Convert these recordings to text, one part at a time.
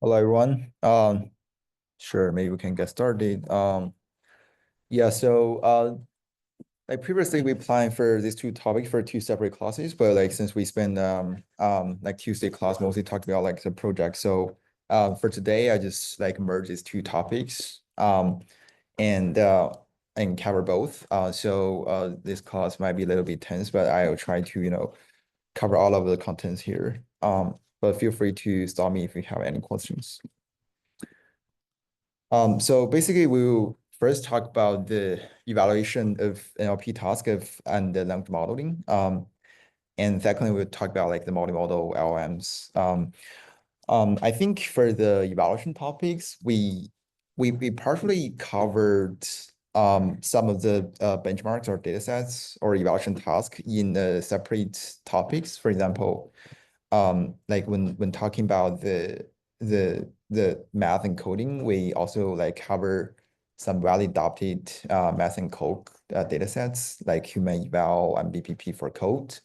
Hello, everyone. Sure, maybe we can get started. Yeah, so like previously we planned for these two topics for two separate classes, but like since we spent like Tuesday class mostly talked about like the project, so for today I just like merge these two topics and and cover both. So this class might be a little bit tense, but I'll try to cover all of the contents here. But feel free to stop me if you have any questions. So basically, we'll first talk about the evaluation of NLP task and the language modeling. And secondly, we'll talk about like the multimodal LLMs. I think for the evaluation topics, we partially covered some of the benchmarks or data sets or evaluation task in separate topics. For example, like when talking about the math and coding, we also like cover some widely adopted math and code data sets like human eval and BPP for code,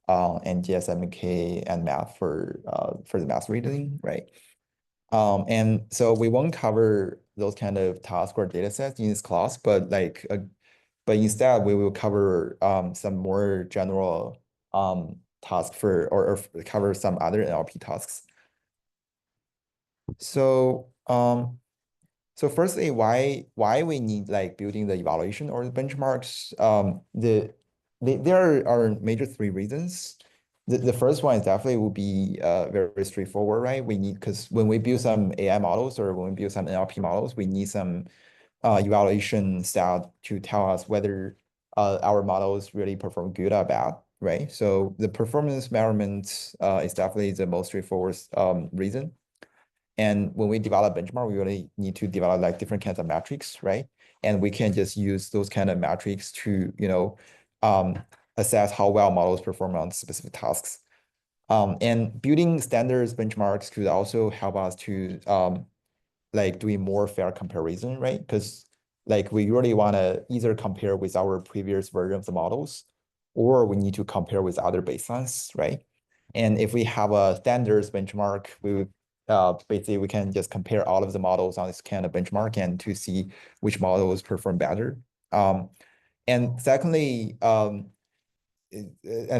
and GSMK and math for the math reading, right? And so we won't cover those kind of tasks or data sets in this class, but instead we will cover some more general task or cover some other NLP tasks. So so firstly, why we need like building the evaluation or the benchmarks? There are major three reasons. The first one is definitely will be very straightforward, right? We need because when we build some AI models or when we build some NLP models, we need some evaluation stat to tell us whether our models really perform good or bad, right? So the performance measurement is definitely the most straightforward reason. And when we develop benchmark, we really need to develop like different kinds of metrics, right? And we can just use those kind of metrics to, um, assess how well models perform on specific tasks. And building standards benchmarks could also help us to like doing more fair comparison, right? Because like we really want to either compare with our previous version of the models, or we need to compare with other baselines, right? And if we have a standards benchmark, we would basically we can just compare all of the models on this kind of benchmark and to see which models perform better. And secondly, and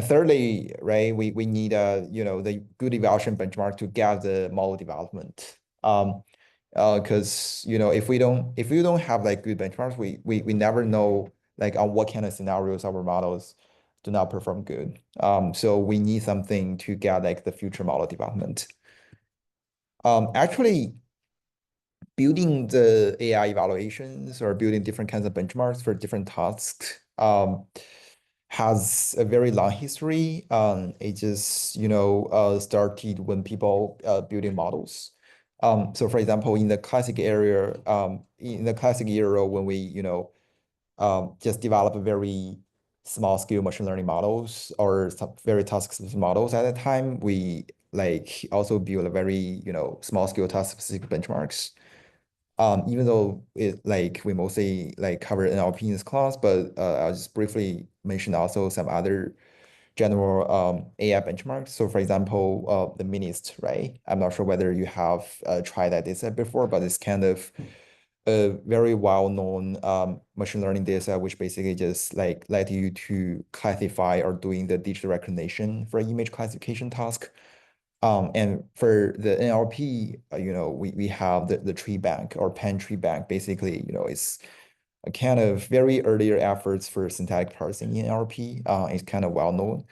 thirdly, right, we need the good evaluation benchmark to get the model development. Because if we don't have like good benchmarks, we never know like on what kind of scenarios our models do not perform good. So we need something to get like the future model development. Actually, building the AI evaluations or building different kinds of benchmarks for different tasks has a very long history. It just started when people building models. So for example, in the classic era when we just develop a very small scale machine learning models or some very task specific models at that time, we like also build a very small scale task specific benchmarks. Even though it like we mostly like cover NLP in this class, but I'll just briefly mention also some other general AI benchmarks. So for example, the MNIST, right? I'm not sure whether you have tried that data set before, but it's kind of a very well-known machine learning data set, which basically just like let you to classify or doing the digital recognition for image classification task. And for the NLP, we have the tree bank or pen tree bank. Basically, it's a kind of very earlier efforts for synthetic parsing in NLP. It's kind of well known.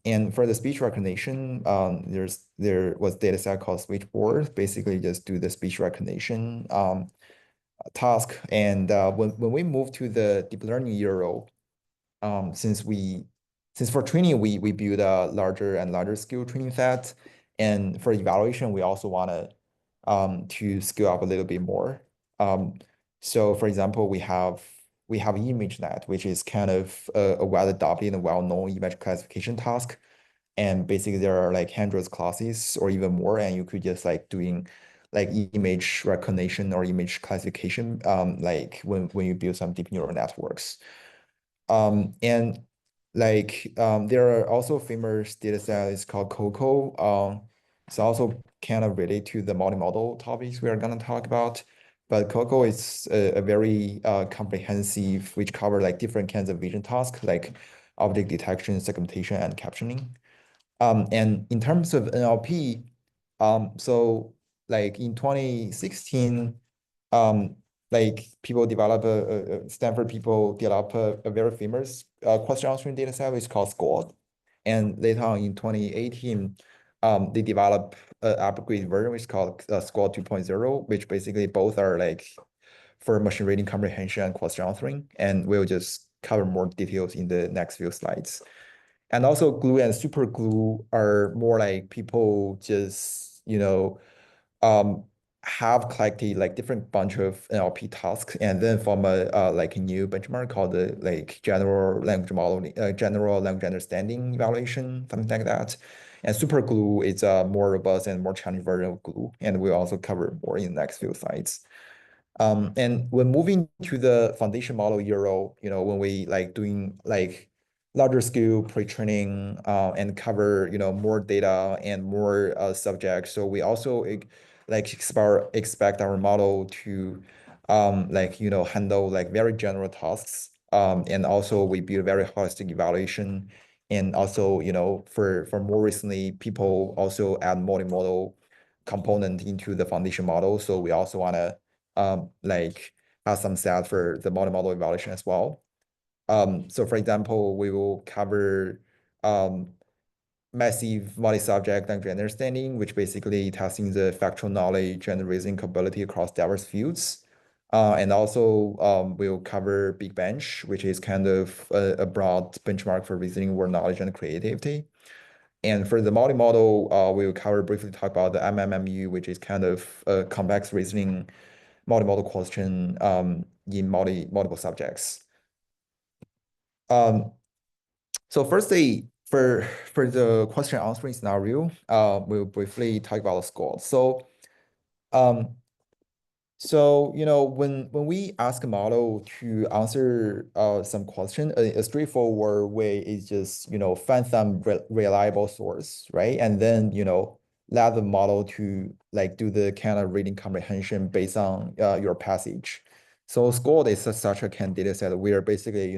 And for the speech recognition, there was data set called Switchboard, basically just do the speech recognition task. And when we move to the deep learning era, um, since we since for training we build a larger and larger scale training set, and for evaluation we also want to scale up a little bit more. Um, so for example, we have ImageNet, which is kind of a well adopted and well-known image classification task. And basically there are like hundreds of classes or even more, and you could just like doing like image recognition or image classification like when you build some deep neural networks. And there are also famous data sets called COCO. It's also kind of related to the multimodal topics we are going to talk about. But Coco is a very comprehensive, which cover like different kinds of vision tasks, like object detection, segmentation, and captioning. And in terms of NLP, so like in 2016, um, like people develop Stanford people develop a very famous question answering data set, which is called SCORE. And later on in 2018, they develop an upgrade version, which is called SCORE 2.0, which basically both are like for machine reading comprehension and question answering. And we'll just cover more details in the next few slides. And also glue and super glue are more like people just, um, have collected like different bunch of NLP tasks and then form a like a new benchmark called the like general language understanding evaluation, something like that. And super glue is a more robust and more challenging version of glue. And we'll also cover more in the next few slides. And when moving to the foundation model Euro, when we like doing like larger scale pre-training and cover, more data and more subjects. So we also like expect our model to like, handle like very general tasks. And also we build very holistic evaluation. And also, for more recently, people also add multimodal component into the foundation model. So we also want to like have some stats for the multimodal evaluation as well. So for example, we will cover massive multi-subject language understanding, which basically testing the factual knowledge and reasoning capability across diverse fields. And also we'll cover Big Bench, which is kind of a broad benchmark for reasoning word knowledge and creativity. And for the multimodal, we'll cover briefly talk about the MMMU, which is kind of a complex reasoning multimodal question in multiple subjects. Um, so firstly, for the question answering scenario, we'll briefly talk about the score. Um, when we ask a model to answer some question, a straightforward way is just, find some reliable source, right? And then, let the model to like do the kind of reading comprehension based on your passage. So score is such a kind data set where basically,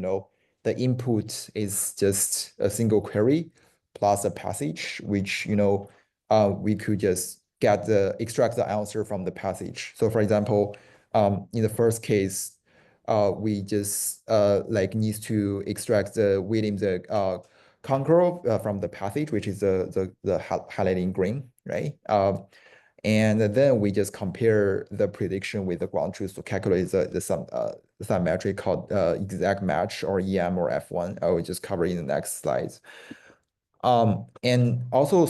the input is just a single query plus a passage, which, we could just extract the answer from the passage. So for example, in the first case, we just like needs to extract the William the conqueror from the passage, which is the highlighting green, right? And then we just compare the prediction with the ground truth to calculate some metric called exact match or EM or F1. I will just cover in the next slides. And also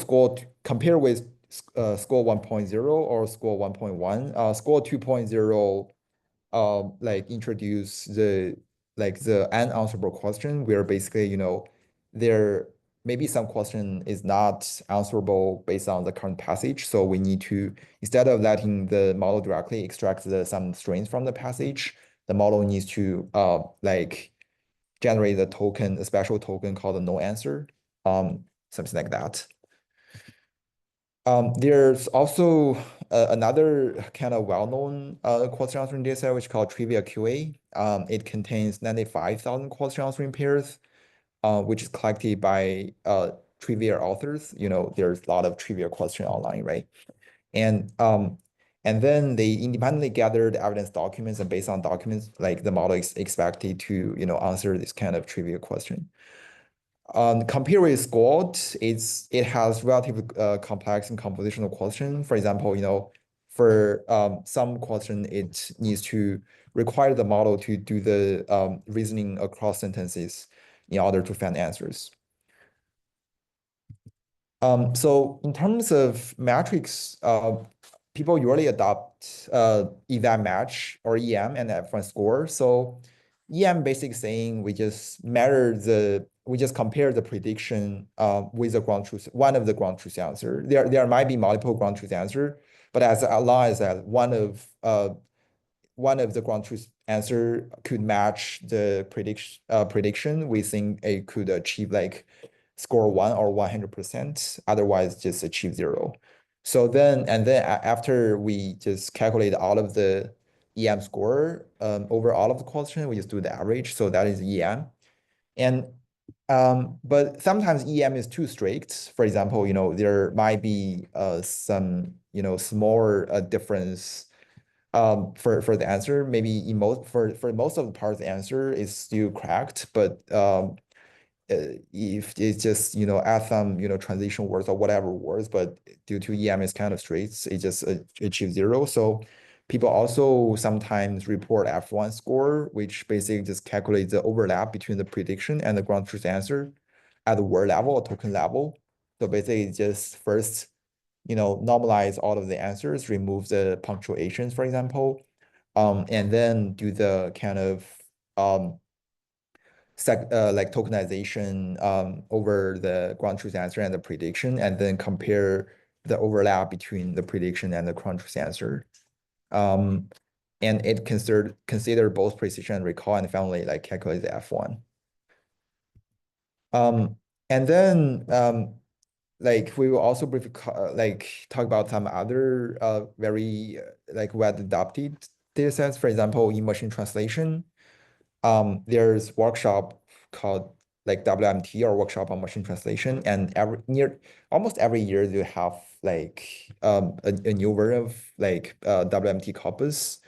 compare with score 1.0 or score 1.1. Score 2.0 like introduce the unanswerable question where basically, there maybe some question is not answerable based on the current passage. So we need to, instead of letting the model directly extract some strings from the passage, the model needs to like generate a special token called a no answer, something like that. There's also another kind of well-known question answering data set, which is called Trivia QA. It contains 95,000 question answering pairs, which is collected by trivia authors. There's a lot of trivia question online, right? And then they independently gathered evidence documents, and based on documents, like the model is expected to, answer this kind of trivia question. Compare with Squad, it has relatively complex and compositional question. For example, for some question, it needs to require the model to do the reasoning across sentences in order to find answers. So in terms of metrics, people usually adopt event match or EM and F1 score. So EM basically saying we just compare the prediction with the ground truth, one of the ground truth answer. There might be multiple ground truth answer, but as long as that one of the ground truth answer could match the prediction, we think it could achieve like score 1 or 100%, otherwise just achieve 0. So then, after we just calculate all of the EM score over all of the question, we just do the average. So that is EM. And but sometimes EM is too strict. For example, there might be some, small difference for the answer. Maybe in most for most of the parts, the answer is still correct, but if it's just add some transition words or whatever words, but due to EM is kind of strict, it just achieves zero. So people also sometimes report F1 score, which basically just calculates the overlap between the prediction and the ground truth answer at the word level or token level. So basically just first normalize all of the answers, remove the punctuations, for example, and then do the kind of like tokenization over the ground truth answer and the prediction, and then compare the overlap between the prediction and the ground truth answer. And it consider both precision and recall, and finally like calculate the F1. And then like we will also briefly like talk about some other very like well adopted data sets. For example, in machine translation, there's workshop called like WMT, or workshop on machine translation, and almost every year they have like a new version of like WMT corpus.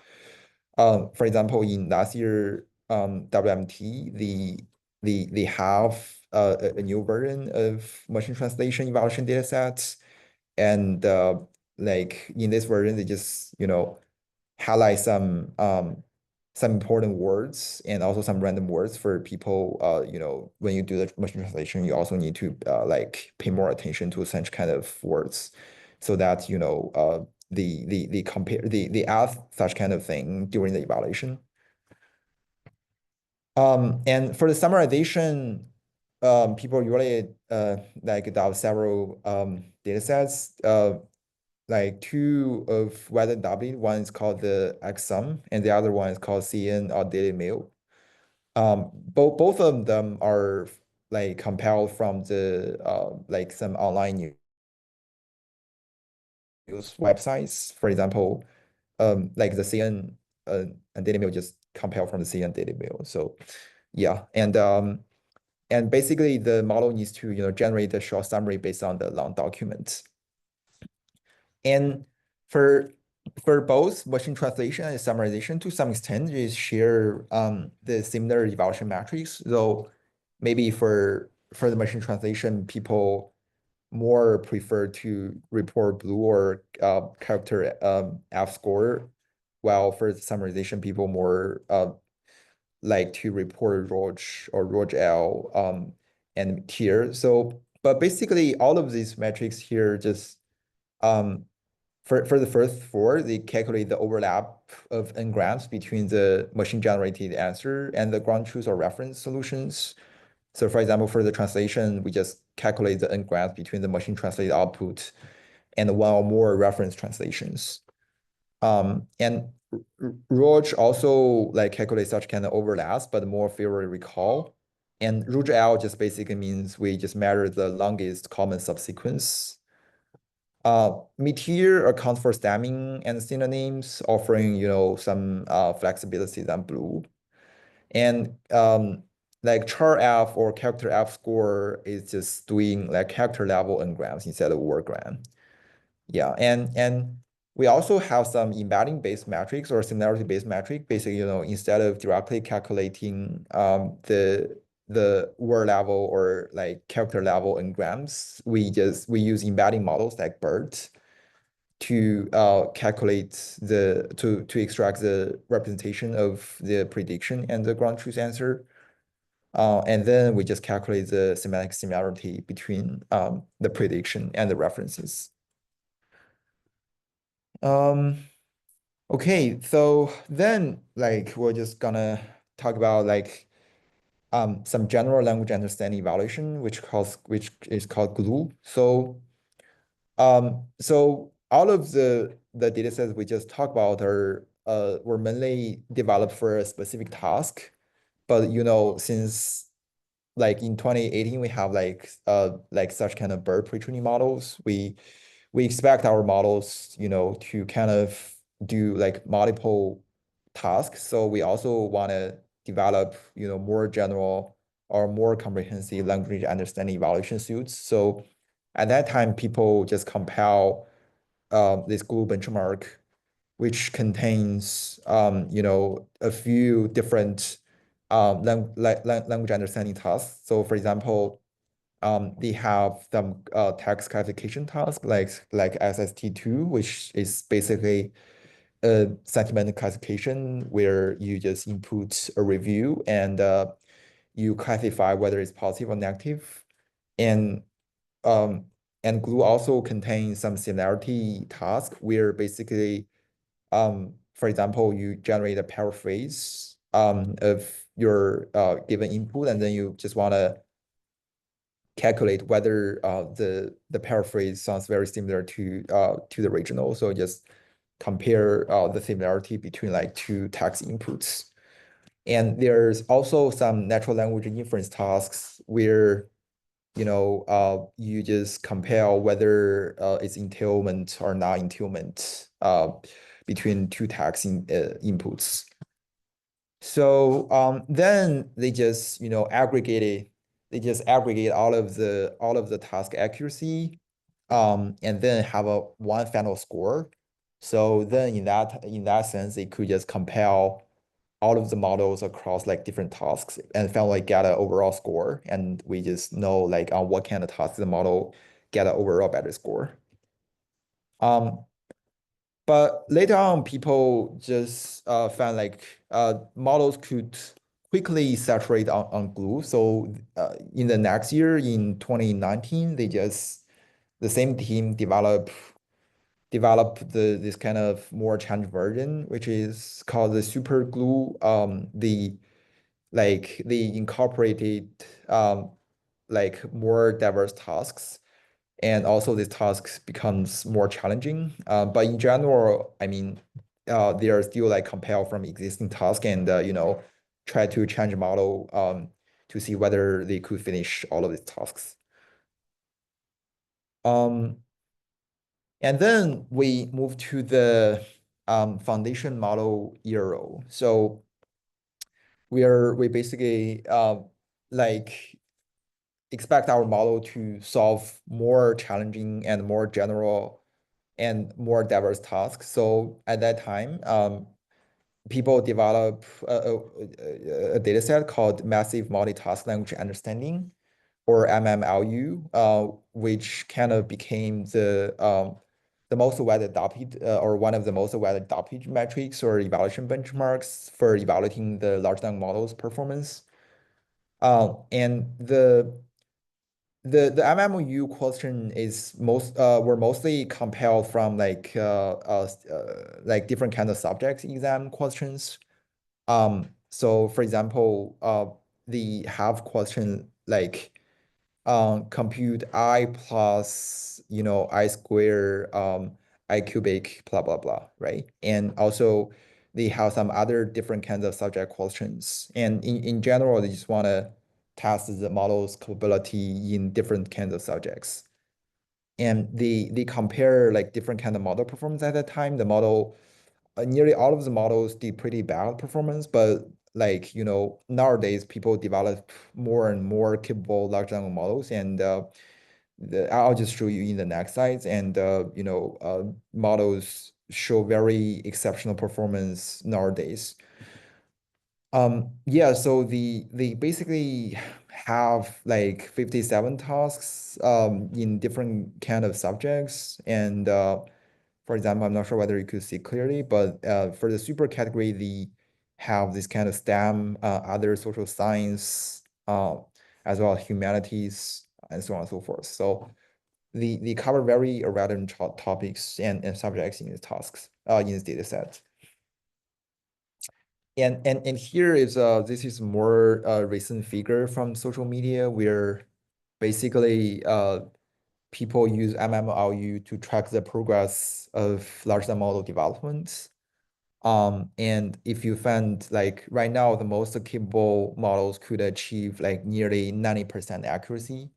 For example, in last year WMT, they have a new version of machine translation evaluation data sets, and like in this version, they just highlight some important words and also some random words for people. When you do the machine translation, you also need to like pay more attention to such kind of words, so that the compare the add such kind of thing during the evaluation. And for the summarization, people usually like adopt several data sets. Like two of whether W. One is called the XSUM, and the other one is called CN or Daily Mail. Both of them are like compiled from the like some online news websites. For example, like the CN and Daily Mail just compiled from the CN Daily Mail. So yeah, and basically the model needs to generate a short summary based on the long document. And for both machine translation and summarization, to some extent, they share the similar evaluation metrics. Though maybe for the machine translation, people more prefer to report blue or character F score, while for the summarization, people more like to report ROJ or ROJ-L and tier. So, but basically, all of these metrics here just for the first four, they calculate the overlap of n-grams between the machine-generated answer and the ground truth or reference solutions. So for example, for the translation, we just calculate the n-grams between the machine-translated output and one or more reference translations. And ROJ also like calculates such kind of overlaps, but more favorably recall. And ROJ-L just basically means we just measure the longest common subsequence. Meteor accounts for stemming and synonyms, offering some flexibility than blue. And like char F or character F score is just doing like character level n-grams instead of word gram. Yeah, and we also have some embedding based metrics or similarity based metric. Basically, instead of directly calculating the word level or like character level n-grams, we use embedding models like BERT to calculate to extract the representation of the prediction and the ground truth answer. And then we just calculate the semantic similarity between the prediction and the references. Okay, so then like we're just gonna talk about like some general language understanding evaluation, which is called GLUE. So all of the data sets we just talked about were mainly developed for a specific task. But since like in 2018 we have like such kind of BERT pre-training models, we we expect our models, to kind of do like multiple tasks. So we also want to develop, more general or more comprehensive language understanding evaluation suits. So at that time, people just compile this glue benchmark, which contains, a few different language understanding tasks. So for example, they have some text classification task like SST2, which is basically a sentiment classification where you just input a review and you classify whether it's positive or negative. And um, and Glue also contains some similarity task where basically, for example, you generate a paraphrase of your given input, and then you just want to calculate whether the paraphrase sounds very similar to the original. So just compare the similarity between like two text inputs. And there's also some natural language inference tasks where you just compare whether it's entailment or not entailment between two text inputs. So then they just aggregate all of the task accuracy, and then have a one final score. So then in that sense, they could just compare all of the models across like different tasks and found like get an overall score. And we just know like on what kind of task the model get an overall better score. Um, but later on, people just found like models could quickly saturate on glue. So in the next year, in 2019, the same team develop this kind of more challenged version, which is called the super glue. They incorporated like more diverse tasks, and also these tasks becomes more challenging. But in general, I mean, they are still like compiled from existing task and try to change the model to see whether they could finish all of these tasks. Um, and then we move to the foundation model era. So we basically like expect our model to solve more challenging and more general and more diverse tasks. So at that time, people develop a data set called Massive Multitask Language Understanding, or MMLU, which kind of became the most widely adopted or one of the most widely adopted metrics or evaluation benchmarks for evaluating the large language models performance. And the MMU question is were mostly compiled from like different kind of subjects exam questions. So for example, the have question like compute I plus I square I cubic blah blah blah, right? And also they have some other different kinds of subject questions. And in general, they just want to test the model's capability in different kinds of subjects. And they compare like different kind of model performance at that time. The model nearly all of the models did pretty bad performance, but like nowadays people develop more and more capable large language models, and I'll just show you in the next slides. And models show very exceptional performance nowadays. Yeah, so they basically have like 57 tasks in different kind of subjects. And for example, I'm not sure whether you could see clearly, but for the super category, they have this kind of STEM, other social science, as well as humanities, and so on and so forth. So they cover very relevant topics and subjects in the tasks in this data set. And here is this is more recent figure from social media where basically people use MMLU to track the progress of large language model development. And if you find like right now, the most capable models could achieve like nearly 90% accuracy,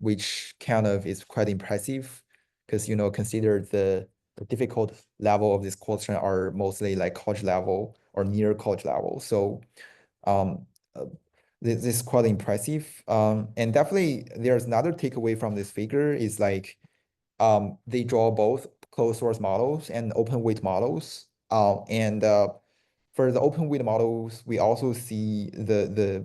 which kind of is quite impressive. because consider the difficult level of this question are mostly like college level or near college level. So um, uh, this is quite impressive. And definitely there's another takeaway from this figure is like they draw both closed source models and open weight models. And for the open weight models, we also see the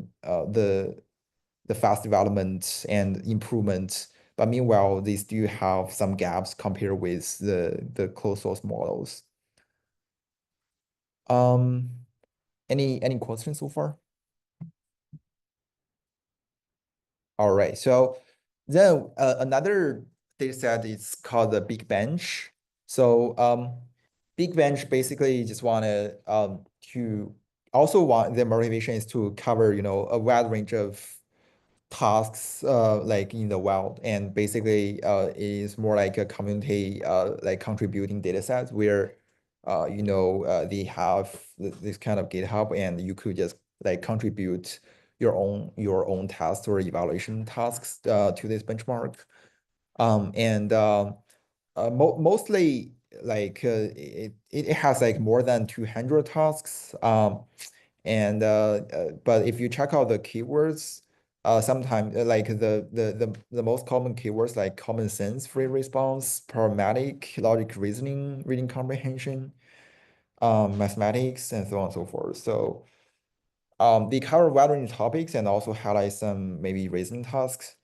fast development and improvement. But meanwhile, they still have some gaps compared with the closed source models. Um, any questions so far? All right. So then another data set is called the Big Bench. So Big Bench basically just want to also want the motivation is to cover a wide range of tasks like in the wild, and basically is more like a community like contributing data sets where they have this kind of GitHub, and you could just like contribute your own tasks or evaluation tasks to this benchmark. And mostly like it has like more than 200 tasks. And but if you check out the keywords, sometimes like the most common keywords like common sense, free response, pragmatic, logic reasoning, reading comprehension, mathematics, and so on and so forth. So they cover a wide range of topics and also highlight some maybe reasoning tasks.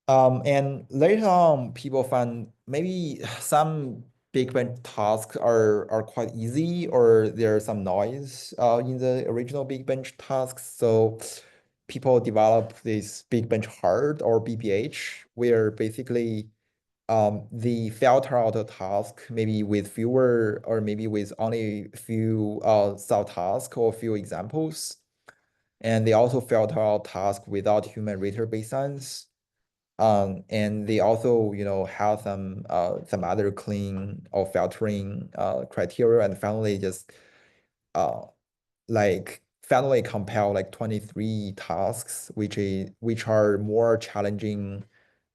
And later on, people find maybe some big bench tasks are quite easy, or there's some noise in the original big bench tasks. So people develop this big bench hard or BBH, where basically they filter out a task maybe with fewer or maybe with only few subtasks or few examples. And they also filter out tasks without human rater baselines. And they also, have some other clean or filtering criteria, and finally just uh finally compile like 23 tasks, which are more challenging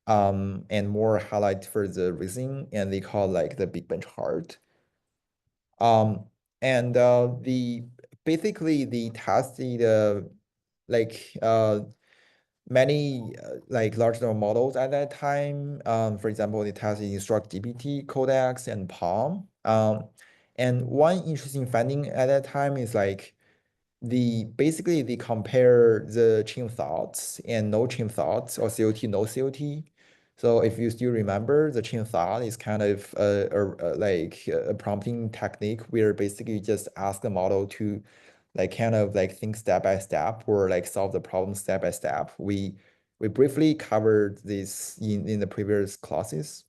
and more highlight for the reasoning, and they call like the big bench hard. Um, and the basically the tested like many like large number models at that time. For example, they tested InstructGPT, Codex, and Palm. And one interesting finding at that time is like basically they compare the chain thoughts and no chain thoughts, or COT, no COT. So if you still remember, the chain thought is kind of like a prompting technique where basically you just ask the model to like kind of like think step by step or like solve the problem step by step. We briefly covered this in the previous classes.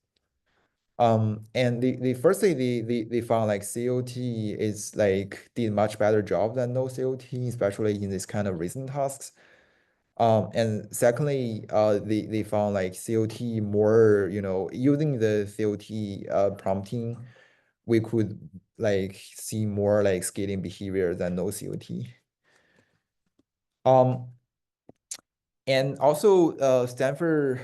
And the firstly, they found like COT is like did much better job than no COT, especially in this kind of reasoning tasks. And secondly, they found like COT more, using the COT prompting, we could like see more like scaling behavior than no COT. Um, and also, Stanford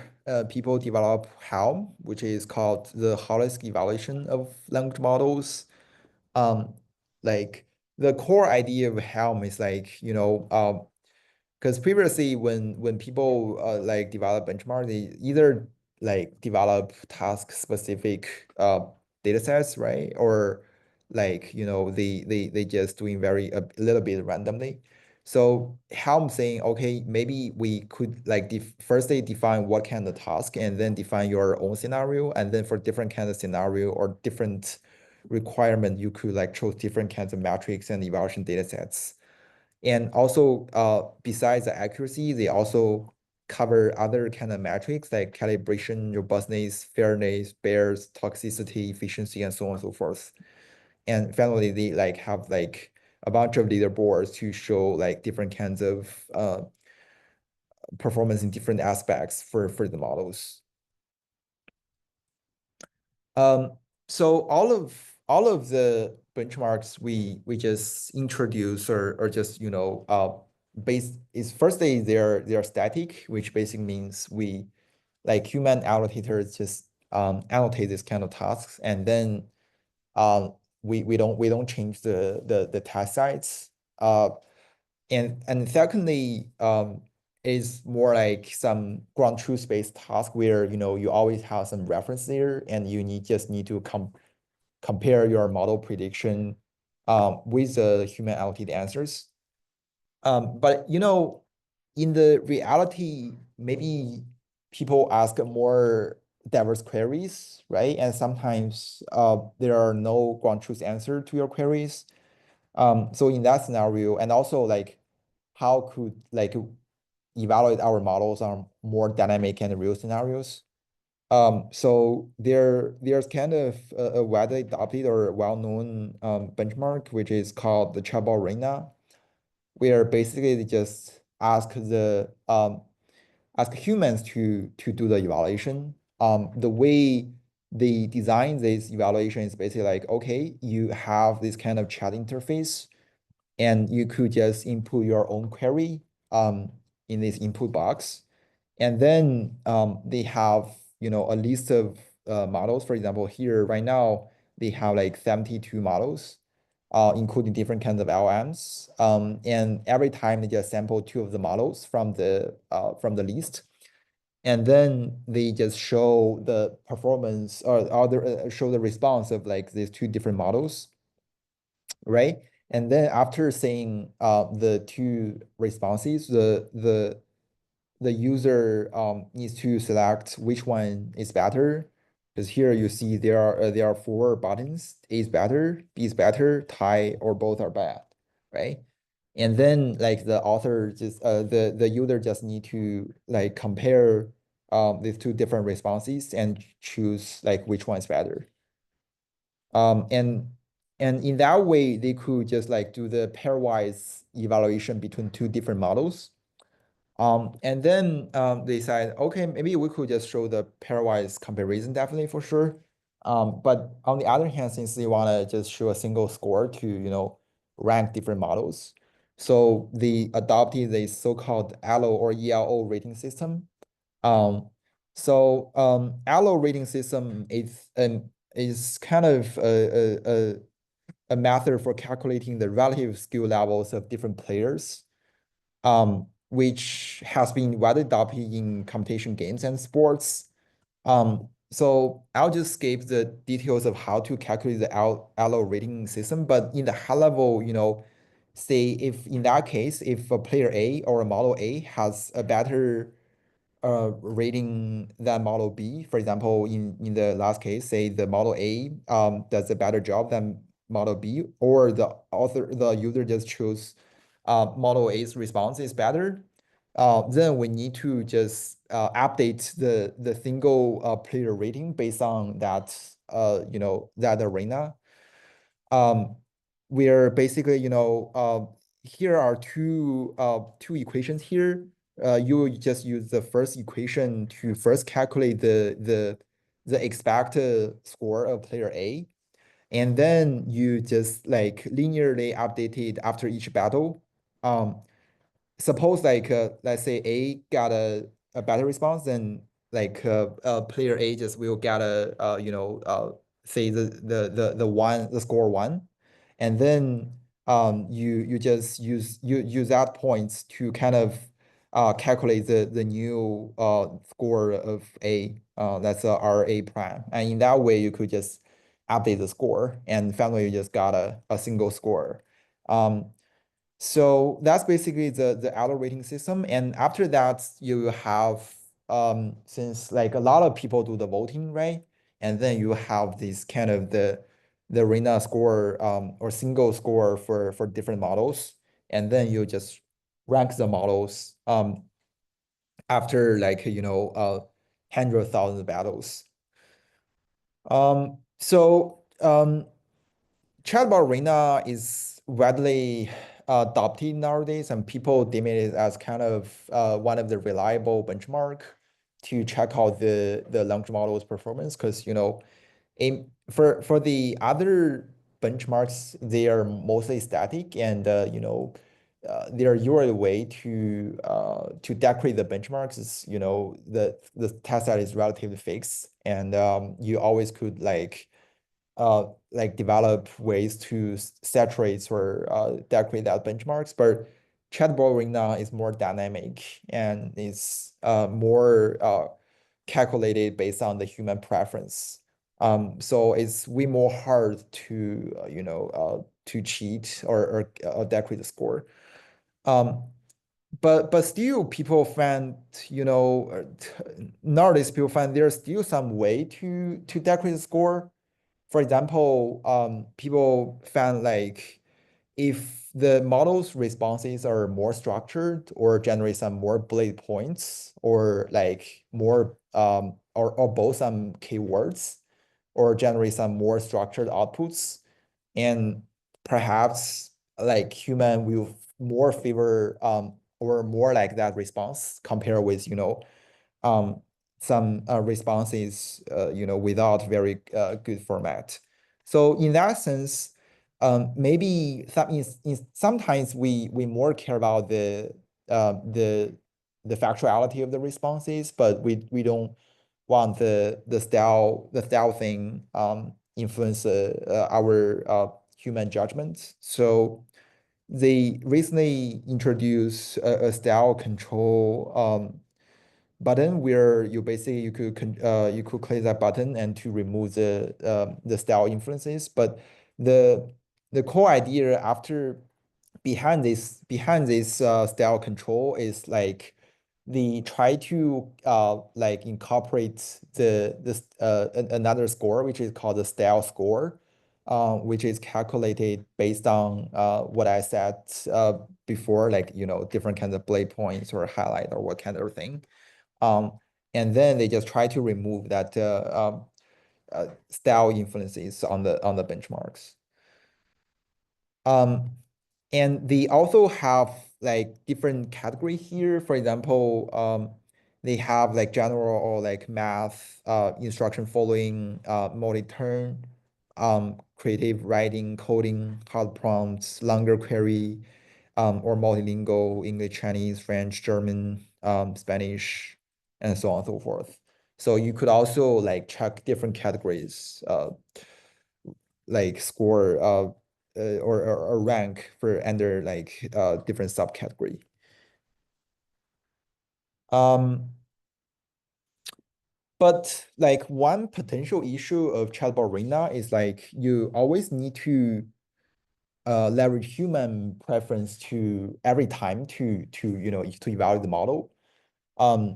people develop Helm, which is called the holistic evaluation of language models. Um, like the core idea of Helm is like, because previously when people like develop benchmark, they either like develop task specific data sets, right? Or like, they just doing very a little bit randomly. So how I'm saying, okay, maybe we could like first they define what kind of task, and then define your own scenario, and then for different kind of scenario or different requirement, you could like choose different kinds of metrics and evaluation data sets. And also, besides the accuracy, they also cover other kind of metrics like calibration, robustness, fairness, bears, toxicity, efficiency, and so on and so forth. And finally, they like have like a bunch of leaderboards to show like different kinds of performance in different aspects for the models. Um, so all of the benchmarks we just introduce or just based is firstly they're static, which basically means we like human annotators just annotate this kind of tasks, and then um, we don't change the task size. And secondly, is more like some ground truth based task where you always have some reference there, and you just need to compare your model prediction with the human annotated answers. But in the reality, maybe people ask more diverse queries, right? And sometimes there are no ground truth answer to your queries. So in that scenario, and also like how could like evaluate our models on more dynamic and real scenarios? So there's kind of a widely adopted or well-known benchmark, which is called the chatbot arena, where basically they just ask humans to do the evaluation. The way they design this evaluation is basically like, okay, you have this kind of chat interface, and you could just input your own query in this input box. And then they have, a list of models. For example, here right now, they have like 72 models, including different kinds of LMs. And every time they just sample two of the models from the list. And then they just show the performance or other show the response of like these two different models, right? And then after seeing the two responses, the user needs to select which one is better. Because here you see there are four buttons: A is better, B is better, tie, or both are bad, right? And then like the author just the user just need to like compare these two different responses and choose like which one is better. Um, and and in that way, they could just like do the pairwise evaluation between two different models. And then they said, okay, maybe we could just show the pairwise comparison definitely for sure. But on the other hand, since they want to just show a single score to, rank different models, so they adopted the so-called ALO or ELO rating system. ALO rating system is kind of a method for calculating the relative skill levels of different players, which has been widely adopted in competition games and sports. So I'll just skip the details of how to calculate the ALO rating system, but in the high level, say if in that case, if a player A or a model A has a better rating than model B. For example, in the last case, say the model A does a better job than model B, or the user just choose model A's response is better. Then we need to just update the single player rating based on that that arena. Um, where basically, here are two equations here. You just use the first equation to first calculate the expected score of player A, and then you just like linearly update it after each battle. Suppose like let's say A got a better response, then like player A just will get a say the score one, and then you just use that points to kind of calculate the new score of A, that's RA prime, and in that way you could just update the score, and finally you just got a single score. So that's basically the auto rating system. And after that, you have since like a lot of people do the voting, right? And then you have this kind of the arena score or single score for different models. And then you just rank the models after like 100,000 battles. Chatbot Arena is widely adopted nowadays, and people deem it as kind of one of the reliable benchmark to check out the language model's performance. Because for the other benchmarks, they are mostly static, and their usual way to decorate the benchmarks is, the test set is relatively fixed, and you always could like develop ways to saturate or decorate that benchmarks. But chatbot right now is more dynamic and is more calculated based on the human preference. So it's way more hard to cheat or decorate the score. Um, but still, people find, nowadays people find there's still some way to decorate the score. For example, people found like if the model's responses are more structured or generate some more bullet points or like more or both some keywords or generate some more structured outputs, and perhaps like human will more favor or more like that response compared with um, some responses without very good format. So in that sense, maybe sometimes we more care about uh, the the factuality of the responses, but we don't want the style thing influence our human judgment. So they recently introduced a style control button where you could click that button and to remove the style influences. But the the core idea after behind this style control is like they try to like incorporate another score which is called the style score, which is calculated based on what I said before, like different kinds of bullet points or highlight or what kind of thing. Um, and then they just try to remove that style influences on the benchmarks. Um, and they also have like different category here. For example, they have like general or like math instruction following, multi-turn, creative writing, coding, hard prompts, longer query, or multilingual, English, Chinese, French, German, Spanish, and so on and so forth. So you could also like check different categories, like score or rank for under like different subcategory. Um, but like one potential issue of chatbot arena is like you always need to leverage human preference to every time to evaluate the model,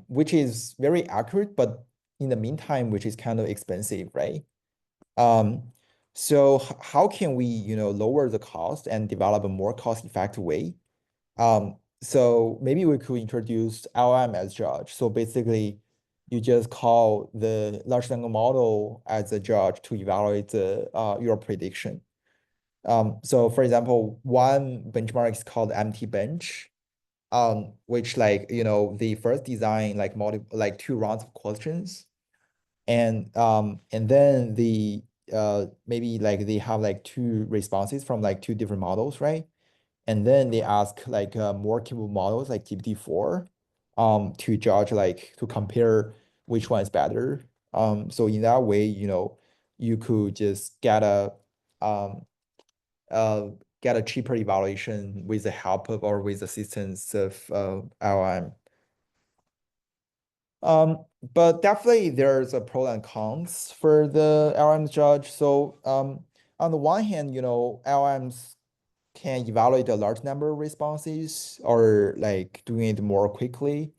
which is very accurate, but in the meantime, which is kind of expensive, right? Um, so how can we, lower the cost and develop a more cost-effective way? So maybe we could introduce LM as judge. So basically, you just call the large language model as a judge to evaluate your prediction. So for example, one benchmark is called MT bench, which like, the first design like like two rounds of questions, and then maybe like they have like two responses from like two different models, right? And then they ask like more capable models like GPT-4 to judge like to compare which one is better. So in that way, you could just um uh get a cheaper evaluation with the help of or with assistance of LM. But definitely there's a pro and cons for the LM judge. So on the one hand, LMs can evaluate a large number of responses or like doing it more quickly.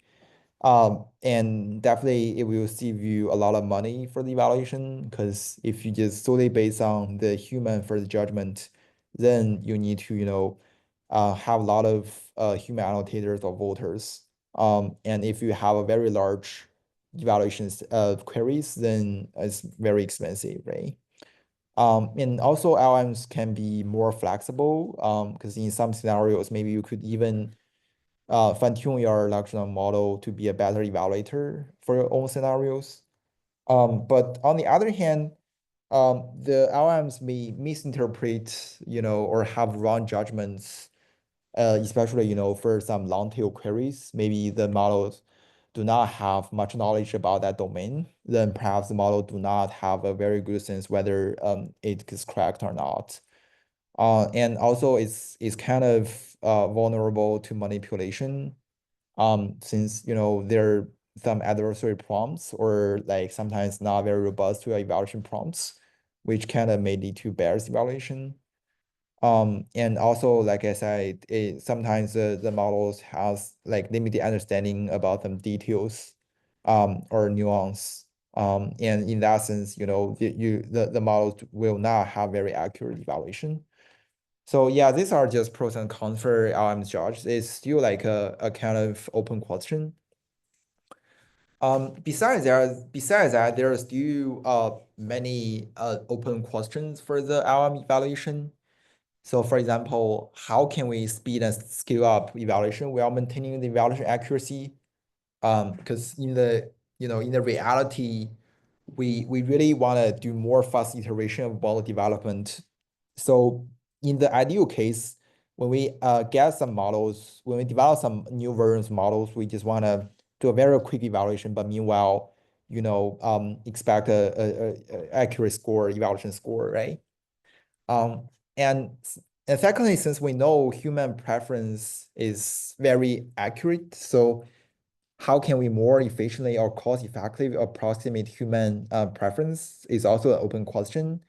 And definitely it will save you a lot of money for the evaluation because if you just solely based on the human for the judgment, then you need to, have a lot of human annotators or voters. And if you have a very large evaluations of queries, then it's very expensive, right? And also LMs can be more flexible because in some scenarios, maybe you could even fine-tune your large language model to be a better evaluator for your own scenarios. But on the other hand, the LMs may misinterpret, or have wrong judgments especially, for some long tail queries, maybe the models do not have much knowledge about that domain, then perhaps the model do not have a very good sense whether it is correct or not. And also it's kind of vulnerable to manipulation, since there are some adversary prompts or like sometimes not very robust to evaluation prompts, which kind of may lead to biased evaluation. And also, like I said, sometimes the models has like limited understanding about some details, or nuance. And in that sense, the models will not have very accurate evaluation. So yeah, these are just pros and cons for LM judge. It's still like a kind of open question. Besides that, there are still many open questions for the LM evaluation. So for example, how can we speed and scale up evaluation while maintaining the evaluation accuracy? Because in the reality, we really want to do more fast iteration of model development. So in the ideal case, when we get some models, when we develop some new versions of models, we just want to do a very quick evaluation, but meanwhile, expect a accurate score, evaluation score, right? Um, and and secondly, since we know human preference is very accurate, so how can we more efficiently or cost effectively approximate human preference is also an open question.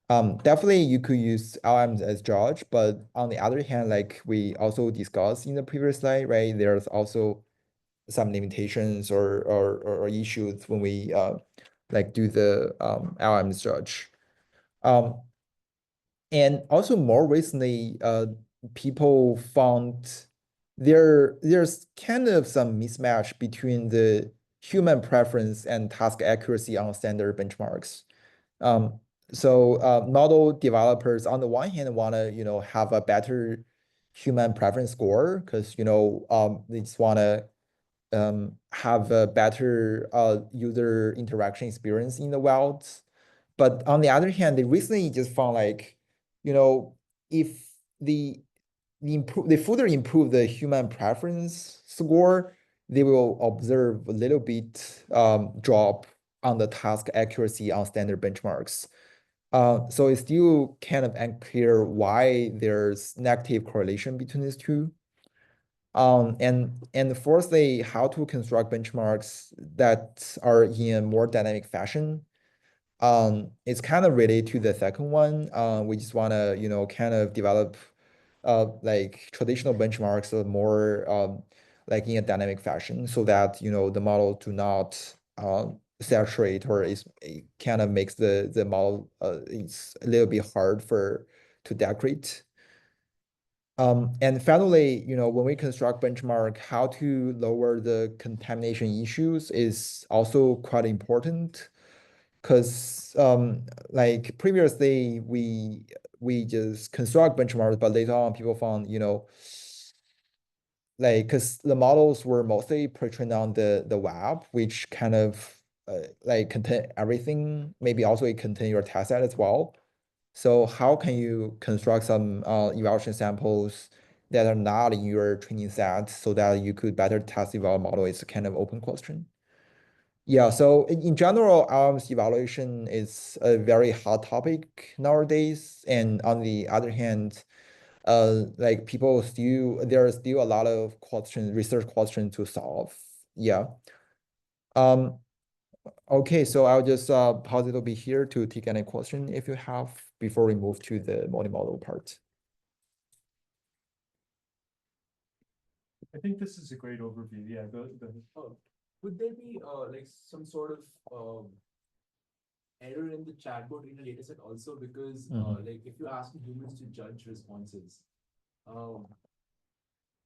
Definitely you could use LMs as judge, but on the other hand, like we also discussed in the previous slide, right? There's also some limitations or issues when we like do the LMs judge. Um, and also more recently, people found there's kind of some mismatch between the human preference and task accuracy on standard benchmarks. Um, so model developers on the one hand want to have a better human preference score because they just want to have a better user interaction experience in the wild. But on the other hand, they recently just found like, if the they further improve the human preference score, they will observe a little bit drop on the task accuracy on standard benchmarks. So it's still kind of unclear why there's negative correlation between these two. And fourthly, how to construct benchmarks that are in a more dynamic fashion. It's kind of related to the second one. We just want to, kind of develop like traditional benchmarks are more like in a dynamic fashion so that, the model do not saturate or it kind of makes the model it's a little bit hard for to degrade. And finally, when we construct benchmark, how to lower the contamination issues is also quite important because like previously we just construct benchmarks, but later on people found, like because the models were mostly pre-trained on the web, which kind of like contain everything. Maybe also it contain your test set as well. So how can you construct some evaluation samples that are not in your training set so that you could better test the model? It's a kind of open question. Yeah, so in general, arms evaluation is a very hot topic nowadays. And on the other hand, like there are still a lot of questions, research questions to solve. Yeah. Um, okay, so I'll just pause it over here to take any question if you have before we move to the multimodal part. I think this is a great overview. Yeah, Would there be like some sort of error in the chatbot in a dataset also? Because like if you ask humans to judge responses, um,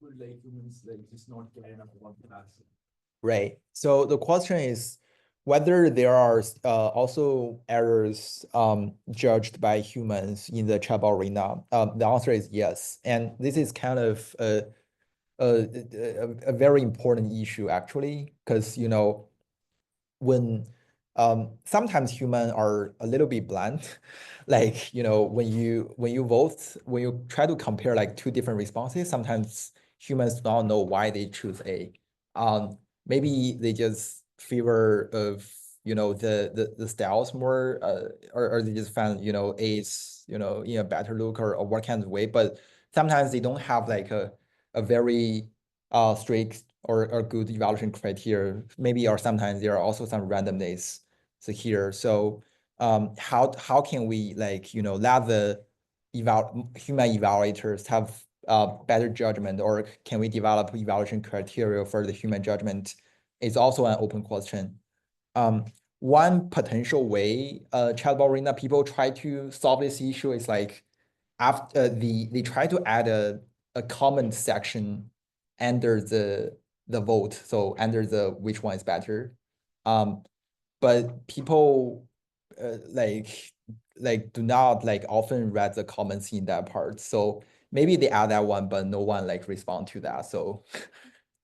would like humans like just not care enough about the answer? Right. So the question is whether there are also errors judged by humans in the chatbot arena. The answer is yes. And this is kind of a very important issue actually, because when sometimes humans are a little bit blunt. Like, when you vote, when you try to compare like two different responses, sometimes humans don't know why they choose A. Maybe they just favor of, the styles more, or they just find, A is, in a better look or what kind of way. But sometimes they don't have like a very strict or good evaluation criteria. Maybe, or sometimes there are also some randomness here. So how can we like, let the human evaluators have better judgment, or can we develop evaluation criteria for the human judgment? It's also an open question. One potential way chatbot arena people try to solve this issue is like after they try to add a comment section under the vote, so under the which one is better. But people like do not like often read the comments in that part. So maybe they add that one, but no one like respond to that. So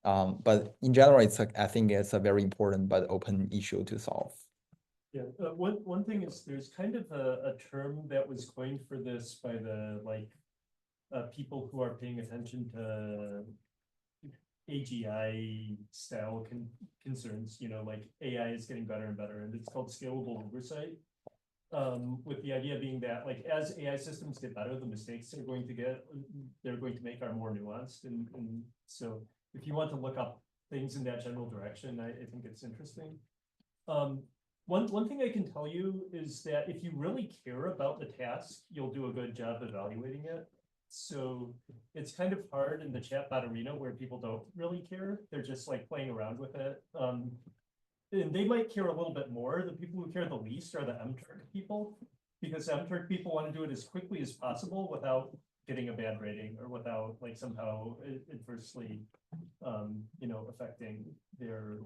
but in general, I think it's a very important but open issue to solve. Yeah, one thing is there's kind of a term that was coined for this by the people who are paying attention to AGI style concerns, like AI is getting better and better, and it's called scalable oversight. With the idea being that like as AI systems get better, the mistakes they're going to make are more nuanced. And so if you want to look up things in that general direction, I think it's interesting. One thing I can tell you is that if you really care about the task, you'll do a good job evaluating it. So it's kind of hard in the chatbot arena where people don't really care. They're just like playing around with it. And they might care a little bit more. The people who care the least are the MTurk people, because MTurk people want to do it as quickly as possible without getting a bad rating or without like somehow adversely, affecting their,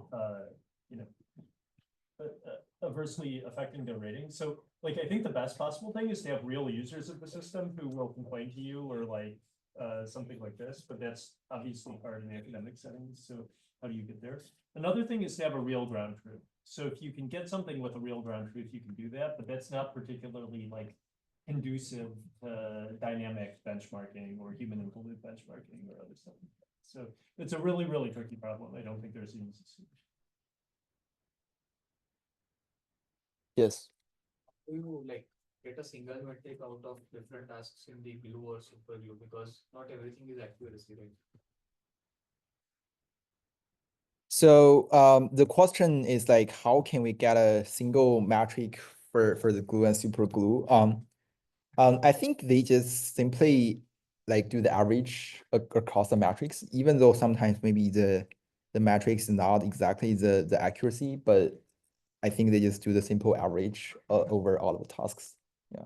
adversely affecting their rating. So like, I think the best possible thing is to have real users of the system who will complain to you or like something like this, but that's obviously hard in academic settings. So how do you get there? Another thing is to have a real ground truth. So if you can get something with a real ground truth, you can do that, but that's not particularly like conducive to dynamic benchmarking or human included benchmarking or other stuff. So it's a really, really tricky problem. I don't think there's an easy solution. Yes. You like get a single metric out of different tasks in the glue or super glue, because not everything is accuracy, right? So the question is like, how can we get a single metric for the glue and super glue? I think they just simply like do the average across the metrics, even though sometimes maybe the metrics is not exactly the accuracy, but I think they just do the simple average over all of the tasks. Yeah.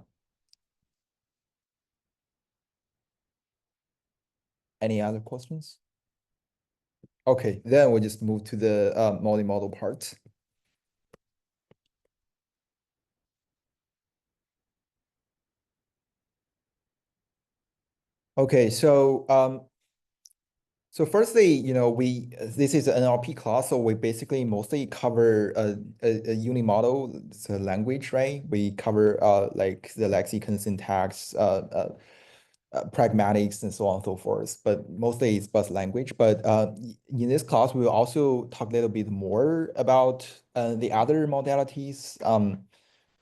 Any other questions? Okay, then we'll just move to the multimodal part. Okay, so firstly, this is an NLP class, so we basically mostly cover a unimodal, it's a language, right? We cover like the lexicon, syntax, pragmatics, and so on and so forth. But mostly it's just language. But in this class, we will also talk a little bit more about the other modalities.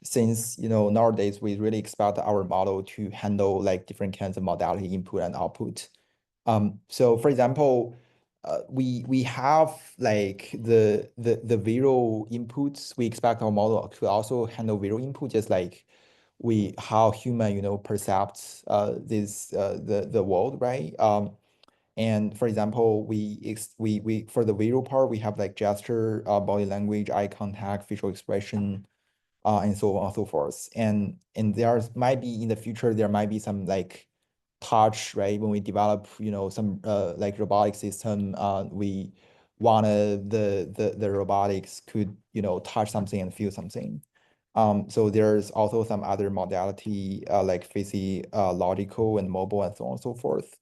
Since nowadays we really expect our model to handle like different kinds of modality input and output. So for example, we have like the visual inputs. We expect our model to also handle visual input, just like how human perceives this the world, right? And for example, we for the visual part, we have like gesture, body language, eye contact, facial expression, and so on and so forth. And might be in the future, there might be some like touch, right? When we develop, some like robotic system, we wanted the robotics could, touch something and feel something. So there's also some other modality like physiological and mobile and so on and so forth.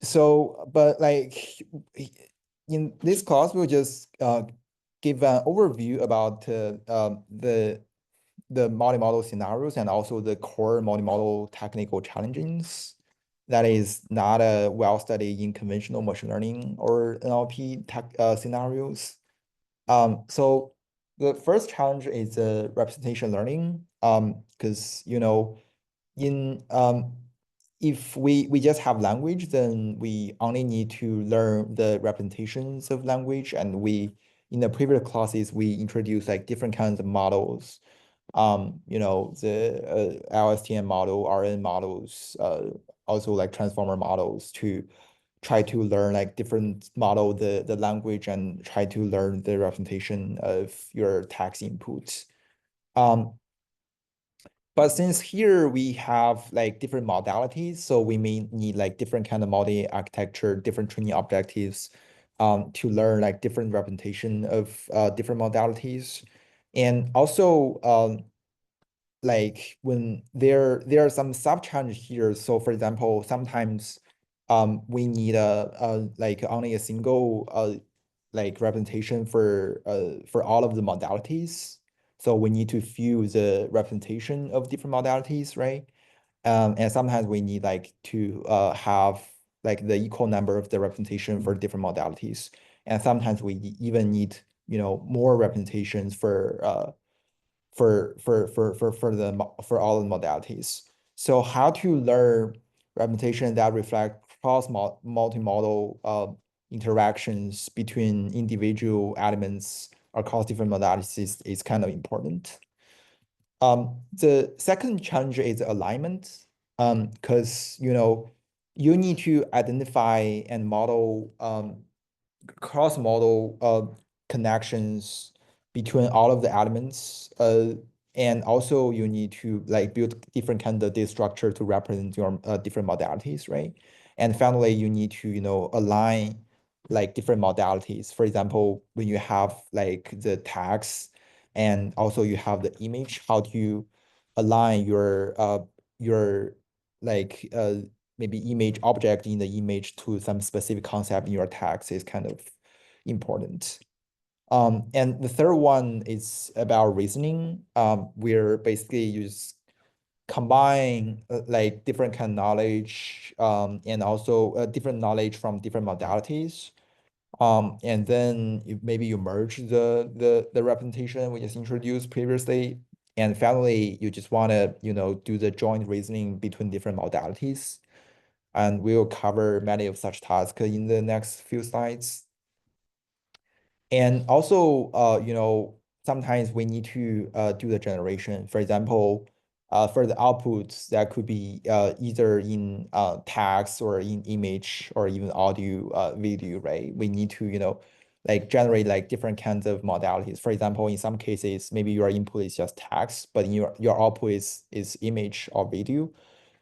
So, but like in this class, we'll just give an overview about the multimodal scenarios and also the core multimodal technical challenges that is not well studied in conventional machine learning or NLP scenarios. So the first challenge is representation learning. Because in if we just have language, then we only need to learn the representations of language, and we in the previous classes we introduced like different kinds of models. The LSTM model, RN models, also like transformer models to try to learn like different model, the language, and try to learn the representation of your text inputs. But since here we have like different modalities, so we may need like different kind of multi-architecture, different training objectives to learn like different representation of different modalities. And also like when there are some sub challenge here. So for example, sometimes we need like only a single like representation for all of the modalities. So we need to fuse the representation of different modalities, right? And sometimes we need like to have like the equal number of the representation for different modalities. And sometimes we even need, more representations for all the modalities. So how to learn representation that reflect multimodal interactions between individual elements across different modalities is kind of important. The second challenge is alignment, because you need to identify and model cross-model connections between all of the elements. And also you need to like build different kind of data structure to represent your different modalities, right? And finally, you need to, align like different modalities. For example, when you have like the text and also you have the image, how do you align your like maybe image object in the image to some specific concept in your text is kind of important. And the third one is about reasoning, where basically you just combine like different kind of knowledge, and also different knowledge from different modalities. And then maybe you merge the representation we just introduced previously. And finally, you just want to, do the joint reasoning between different modalities. And we'll cover many of such tasks in the next few slides. And also, sometimes we need to do the generation. For example, for the outputs that could be either in text or in image or even audio, video, right? We need to, like generate like different kinds of modalities. For example, in some cases, maybe your input is just text, but your output is image or video.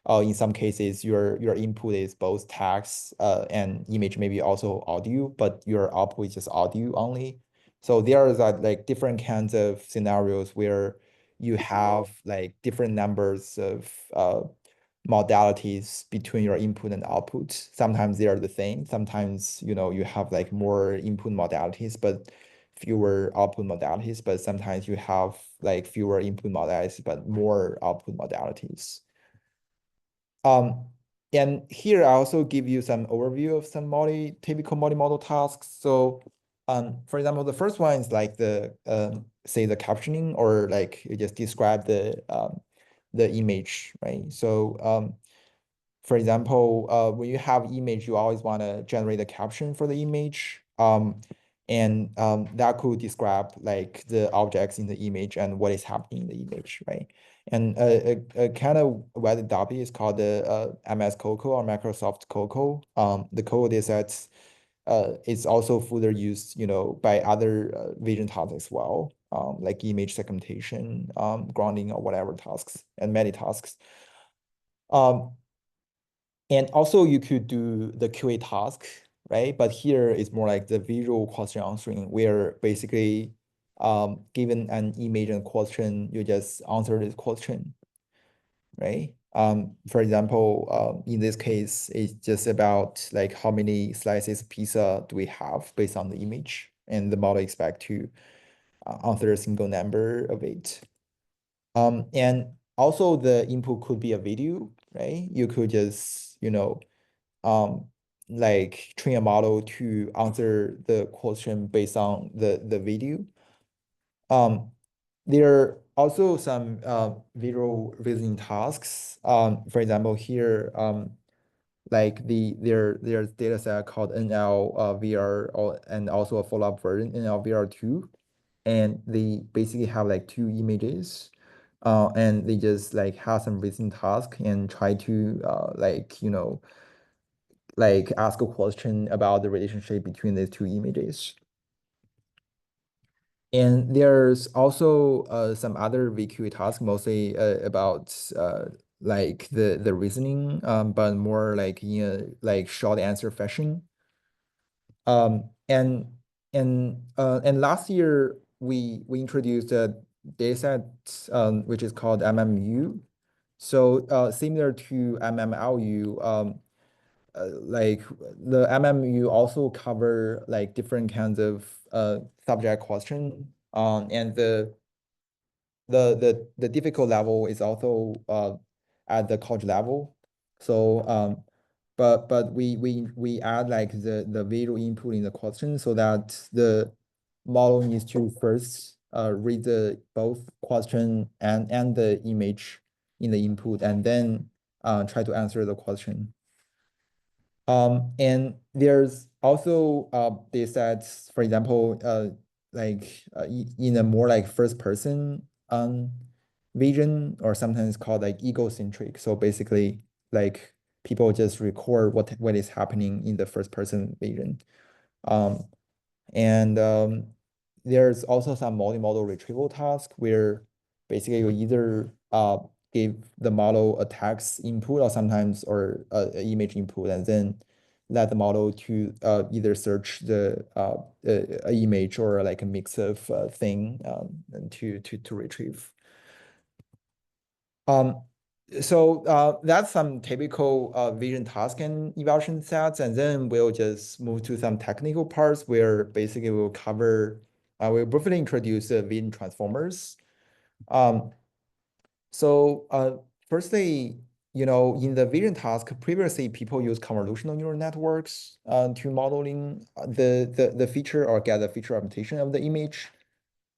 In some cases, your input is both text and image, maybe also audio, but your output is just audio only. So there are like different kinds of scenarios where you have like different numbers of modalities between your input and output. Sometimes they are the same. Sometimes, you have like more input modalities, but fewer output modalities. But sometimes you have like fewer input modalities, but more output modalities. And here I also give you some overview of some typical multimodal tasks. So, for example, the first one is like say the captioning, or like you just describe the image, right? So, for example, when you have image, you always want to generate a caption for the image. And that could describe like the objects in the image and what is happening in the image, right? And a kind of web adopted is called the MS Coco or Microsoft Coco. The code is that it's also further used, by other vision tasks as well, like image segmentation, grounding, or whatever tasks, and many tasks. And also you could do the QA task, right? But here it's more like the visual question answering, where basically given an image and question, you just answer this question, right? For example, in this case, it's just about like how many slices of pizza do we have based on the image, and the model expect to answer a single number of it. And also the input could be a video, right? You could just, like train a model to answer the question based on the video. There are also some visual reasoning tasks. For example, here, like there's data set called NL and also a follow-up version NL-VR2, and they basically have like two images, and they just like have some reasoning task and try to like ask a question about the relationship between these two images. And there's also some other VQA tasks, mostly about like the reasoning, but more like in a like short answer fashion. Um, and and last year we introduced a dataset which is called MMU. So similar to MMLU, like the MMU also cover like different kinds of subject question. And the difficult level is also at the college level. So but we add like the visual input in the question so that the model needs to first read the both question and the image in the input and then try to answer the question. And there's also data sets, for example, like in a more like first person vision, or sometimes called like egocentric. So basically, like people just record what is happening in the first person vision. Um, and there's also some multimodal retrieval task where basically you either give the model a text input or sometimes or a image input, and then let the model to either search the a image or like a mix of thing and to retrieve. So that's some typical vision task and evaluation sets, and then we'll just move to some technical parts where basically we'll cover, we'll briefly introduce vision transformers. So firstly, in the vision task, previously people use convolutional neural networks to modeling the feature or get the feature representation of the image.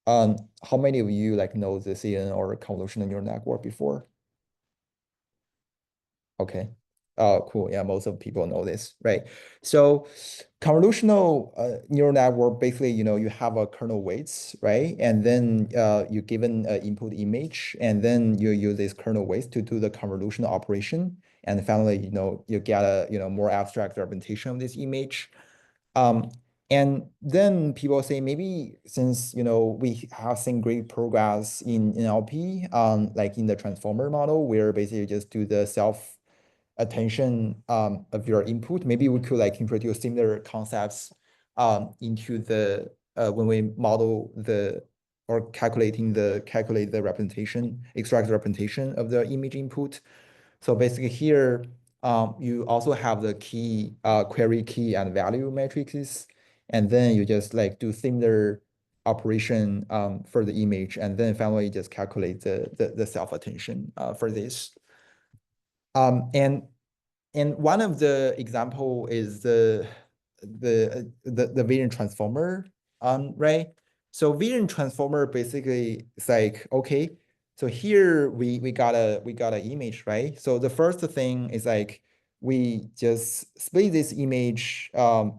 How many of you like know the CNN or convolutional neural network before? Okay. Cool. Yeah, most of people know this, right? So convolutional neural network, basically, you have a kernel weights, right? And then you given an input image, and then you use this kernel weights to do the convolutional operation. And finally, you get a, more abstract representation of this image. And then people say maybe since, we have seen great progress in NLP, like in the transformer model, where basically you just do the self attention of your input. Maybe we could like introduce similar concepts into the when we model the or calculate the representation, extract the representation of the image input. So basically here, you also have the key query key and value matrices, and then you just like do similar operation for the image, and then finally just calculate the self attention for this. And one of the example is the vision transformer, right? So vision transformer basically is like, okay, so here we got an image, right? So the first thing is like we just split this image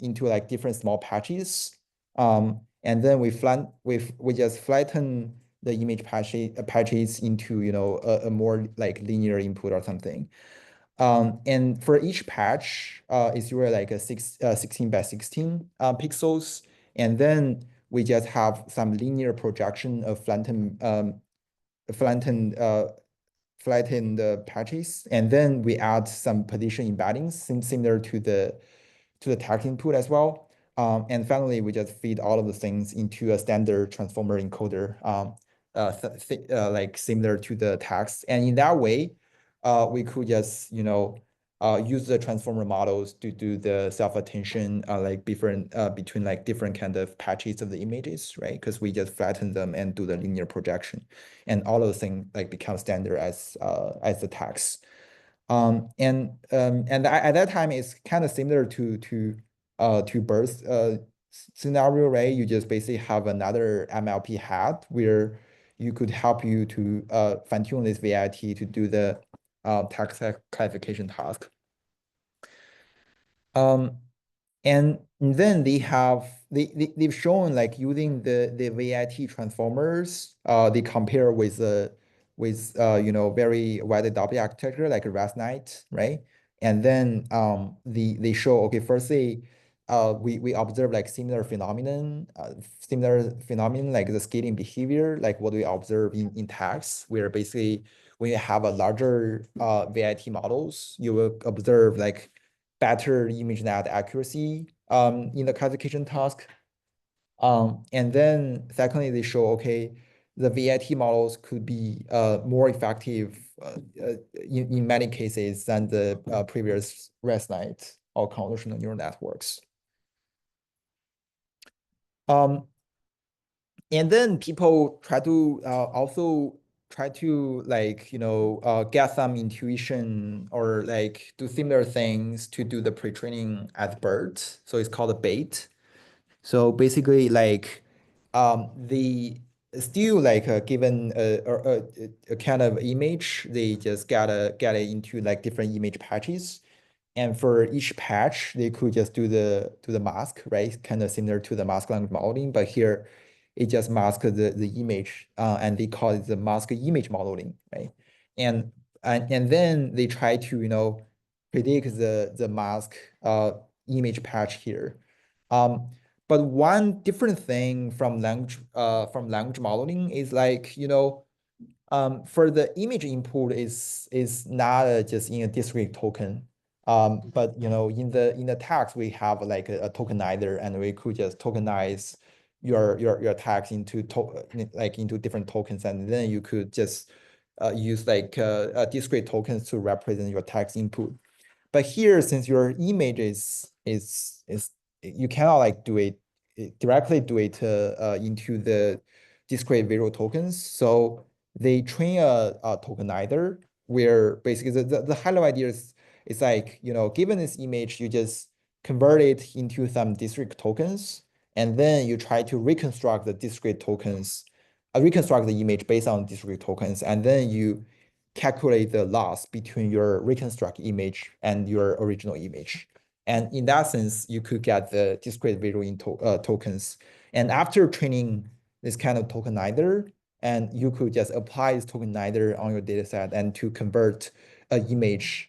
into like different small patches, and then we just flatten the image patches into a more like linear input or something. And for each patch, it's really like a 16 by 16 pixels. And then we just have some linear projection of flattened patches. And then we add some position embeddings similar to the text input as well. And finally, we just feed all of the things into a standard transformer encoder, like similar to the text. And in that way, we could just, use the transformer models to do the self-attention, like between like different kind of patches of the images, right? Because we just flatten them and do the linear projection, and all of those things like become standard as the tags. And at that time, it's kind of similar to birth scenario, right? You just basically have another MLP hat where you could help you to fine tune this VIT to do the text classification task. And then they've shown like using the VIT transformers, they compare with very wide adopted architecture like ResNet, right? And then they show, okay, firstly, we observe like similar phenomenon like the scaling behavior, like what we observe in text, where basically when you have a larger VIT models, you will observe like better ImageNet accuracy in the classification task. And then secondly, they show, okay, the VIT models could be more effective in many cases than the previous ResNet or convolutional neural networks. And then people try to also try to like, get some intuition or like do similar things to do the pre-training at BERT. So it's called a bait. So basically like the still like given a kind of image, they just gotta get it into like different image patches. And for each patch, they could just do the mask, right? Kind of similar to the mask language modeling, but here it just masks the image, and they call it the mask image modeling, right? And then they try to predict the mask image patch here. But one different thing from language modeling is like for the image input is not just in a discrete token. But in the text we have like a tokenizer, and we could just tokenize your text into into different tokens, and then you could just use like discrete tokens to represent your text input. But here, since your image is you cannot like do it directly into the discrete visual tokens, so they train a tokenizer where basically the high level idea is like, given this image, you just convert it into some discrete tokens, and then you try to reconstruct the discrete tokens, reconstruct the image based on discrete tokens, and then you calculate the loss between your reconstruct image and your original image. And in that sense, you could get the discrete visual tokens. And after training this kind of tokenizer, and you could just apply this tokenizer on your data set and to convert an image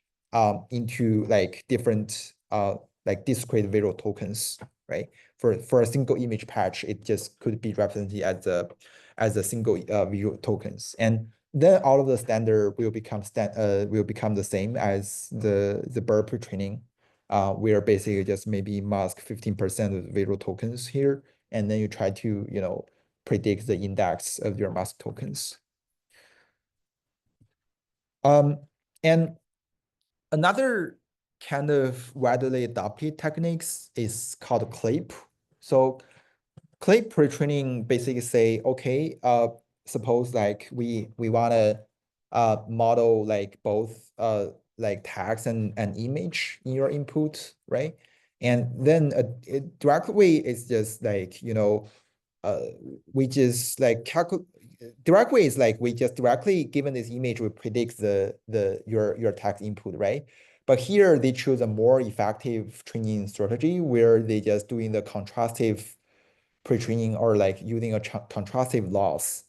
into like different like discrete visual tokens, right? For a single image patch, it just could be represented as a single visual tokens. And then all of the standard will become the same as the BERT pre-training. We are basically just maybe mask 15% of the visual tokens here, and then you try to predict the index of your mask tokens. And another kind of widely adopted techniques is called CLIP. So CLIP pre-training basically say, okay, suppose like we want to model like both like text and image in your input, right? And then a direct way is just like we just like calculate. Direct way is like we just directly given this image, we predict your text input, right? But here they choose a more effective training strategy where they just doing the contrastive pre-training or like using a contrastive loss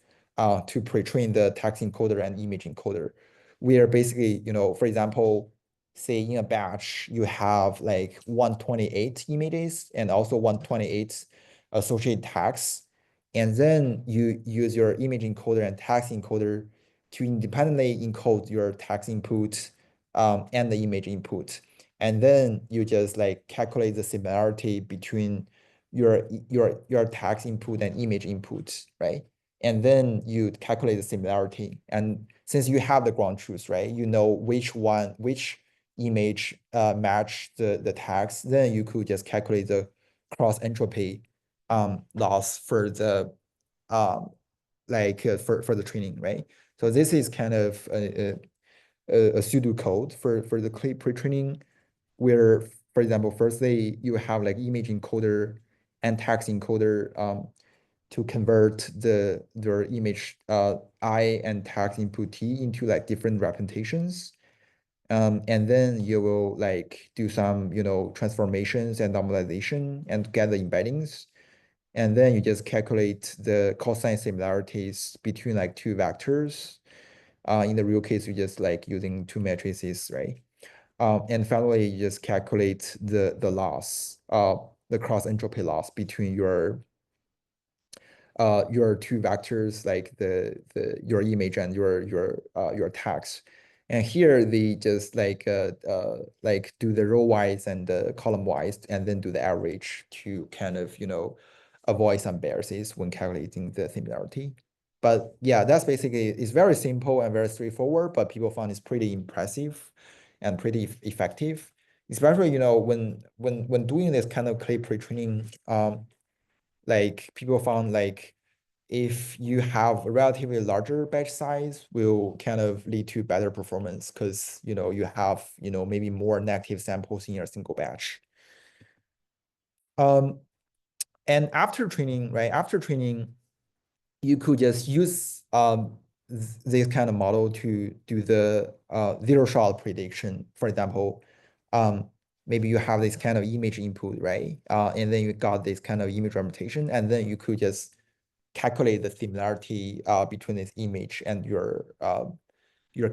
to pre-train the text encoder and image encoder. We are basically, for example, say in a batch, you have like 128 images and also 128 associated tags. And then you use your image encoder and text encoder to independently encode your text input and the image input. And then you just like calculate the similarity between your text input and image input, right? And then you calculate the similarity. And since you have the ground truth, right, you know which image match the text, then you could just calculate the cross entropy loss for the for the training, right? So this is kind of a pseudo code for the pre-training, where, for example, firstly you have like image encoder and text encoder to convert their image I and text input T into like different representations. And then you will like do some, transformations and normalization and get the embeddings. And then you just calculate the cosine similarities between like two vectors. In the real case, you just like using two matrices, right? And finally, you just calculate the loss, the cross entropy loss between your two vectors, like your image and your text. And here they just like do the row wise and the column wise, and then do the average to kind of avoid some biases when calculating the similarity. But yeah, that's basically, it's very simple and very straightforward, but people found it's pretty impressive and pretty effective, especially when doing this kind of clay pre-training. Like people found like if you have a relatively larger batch size will kind of lead to better performance because you have maybe more negative samples in your single batch. And after training, right? After training, you could just use this kind of model to do the zero shot prediction. For example, maybe you have this kind of image input, right? And then you got this kind of image representation, and then you could just calculate the similarity between this image and your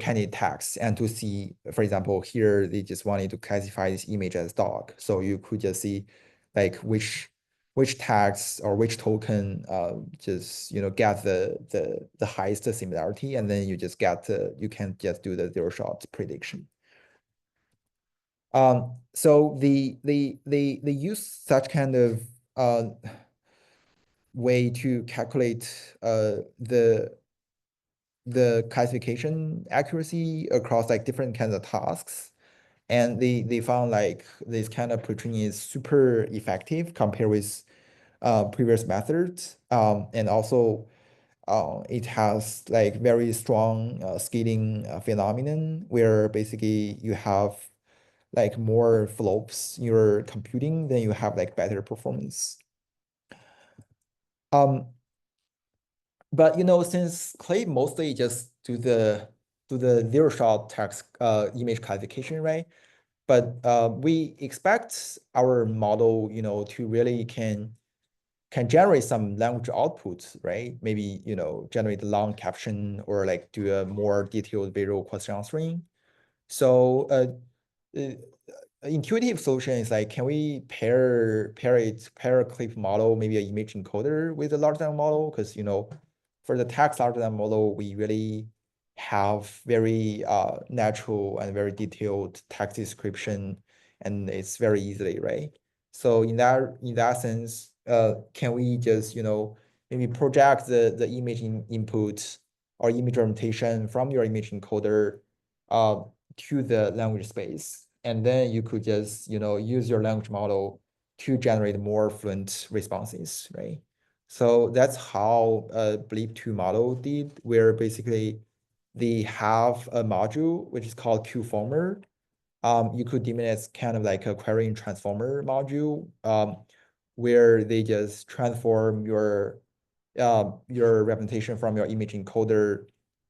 candidate text, and to see, for example, here they just wanted to classify this image as dog. So you could just see like which tags or which token just get the highest similarity, and then you just get you can just do the zero shot prediction. So they use such kind of way to calculate the classification accuracy across like different kinds of tasks. And they found like this kind of pre-training is super effective compared with previous methods. And also it has like very strong scaling phenomenon where basically you have like more flops in your computing, then you have like better performance. But since Clay mostly just do the zero shot text image classification, right? But we expect our model, to really can generate some language outputs, right? Maybe generate a long caption or like do a more detailed visual question answering. So intuitive solution is like, can we pair a clip model, maybe an image encoder with a large language model? Because for the text large language model, we really have very natural and very detailed text description, and it's very easily, right? So in that sense, can we just maybe project the image input or image representation from your image encoder to the language space, and then you could just use your language model to generate more fluent responses, right? So that's how Bleep 2 model did, where basically they have a module which is called QFormer. You could deem it as kind of like a querying transformer module, where they just transform your representation from your image encoder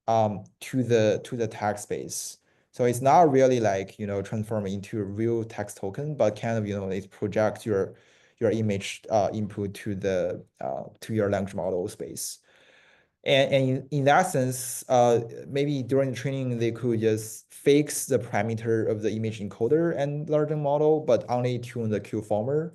to the text space. So it's not really like transforming into a real text token, but kind of it projects your image input to your language model space. And in that sense, maybe during the training, they could just fix the parameter of the image encoder and large language model, but only tune the QFormer.